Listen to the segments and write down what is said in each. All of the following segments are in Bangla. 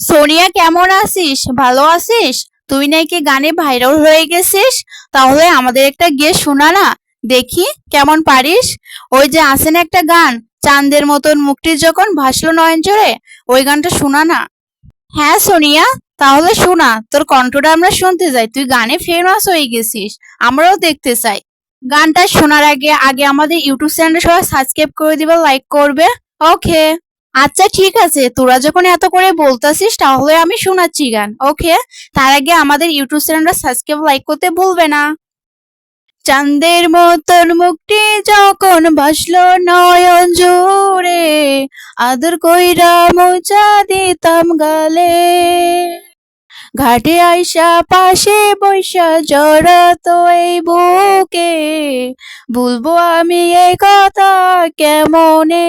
সোনিয়া, কেমন আছিস? ভালো আছিস? তুই নাকি গানে ভাইরাল হয়ে গেছিস। তাহলে আমাদের একটা গেয়ে শোনা না, দেখি কেমন পারিস। ওই যে আছে না একটা গান, চাঁদের মতন মুখটি যখন ভাসলো নয়ন জোরে, ওই গানটা শোনা না। হ্যাঁ সোনিয়া, তাহলে শোনা, তোর কণ্ঠটা আমরা শুনতে চাই। তুই গানে ফেমাস হয়ে গেছিস, আমরাও দেখতে চাই। গানটা শোনার আগে আগে আমাদের ইউটিউব চ্যানেলটা সবাই সাবস্ক্রাইব করে দিবে, লাইক করবে। ওকে। আচ্ছা ঠিক আছে, তোরা যখন এত করে বলতাছিস তাহলে আমি শোনাচ্ছি গান। ওকে। তার আগে আমাদের ইউটিউব চ্যানেলটা সাবস্ক্রাইব, লাইক করতে ভুলবে না। চাঁদের মতন মুখটি যখন ভাসলো নয়ন জুড়ে, আদর কইরা মোজা দিতাম গালে, ঘাটে আইসা পাশে বৈশা জড়াতো এই বুকে, ভুলবো আমি এই কথা কেমনে।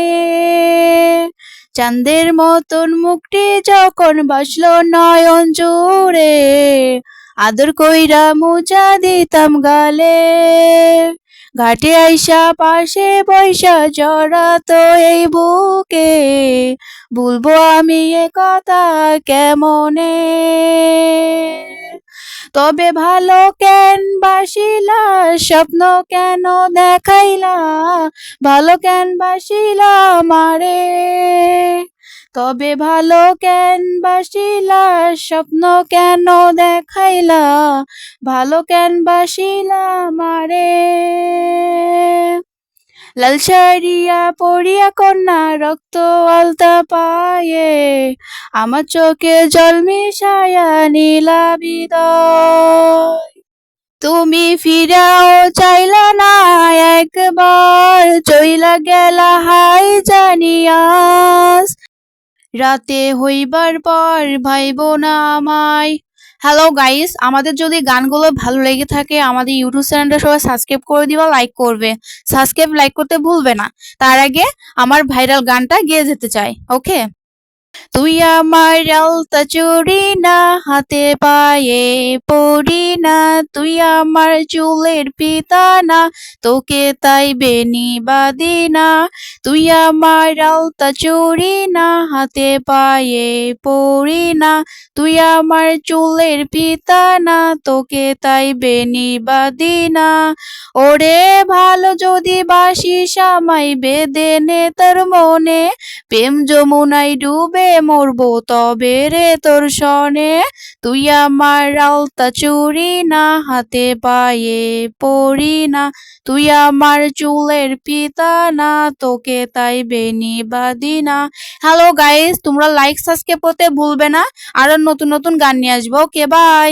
চাঁদের মতন মুখটি যখন ভাসলো নয়ন জুড়ে, আদর কইরা মুজা দিতাম গালে, ঘাটে আইসা পাশে বৈশা জড়াতো এই বুকে, ভুলবো আমি এ কথা কেমনে। তবে ভালো কেন বাসিলা, স্বপ্ন কেন দেখাইলা, ভালো কেন বাসিলা আমারে। তবে ভালো কেন বাসিলা, স্বপ্ন কেন দেখাইলা, ভালো কেন বাসিলা আমারে। লাল শাড়িয়া পরিয়া কন্যা রক্ত আলতা পায়ে, আমার চোখে জল মিশায়া নীলা বিদায়। তুমি ফিরাও চাইলা না একবার, চইলা গেলা হাই জানিয়াস, রাতে হইবার পর ভাইবো না আমায়। হ্যালো গাইস, আমাদের যদি গানগুলো ভালো লেগে থাকে আমাদের ইউটিউব চ্যানেলটা সবাই সাবস্ক্রাইব করে দিবা, লাইক করবে। সাবস্ক্রাইব, লাইক করতে ভুলবে না। তার আগে আমার ভাইরাল গানটা গেয়ে যেতে চাই। ওকে। তুই আমার আলতা চুড়ি না, হাতে পায়ে পড়ি না, তুই আমার চুলের পিতা না, তোকে তাই বেনি বাঁধি না। তুই আমার আলতা চুড়ি না, হাতে পায়ে পড়ি না, তুই আমার চুলের পিতা না, তোকে তাই বেনি বাঁধি না। ওরে ভালো যদি বাসিস আমায়, বেঁধে নে তোর মনে, প্রেম যমুনায় ডুবে মরবো তবে রে তোর সনে। তুই আমার আলতা চুড়ি না, হাতে পায়ে পড়ি না, তুই আমার চুলের পিতা না, তোকে তাই বেনি বাঁধি না। হ্যালো গাইস, তোমরা লাইক সাবস্ক্রাইব করতে ভুলবে না। আরো নতুন নতুন গান নিয়ে আসবো। ওকে, বাই।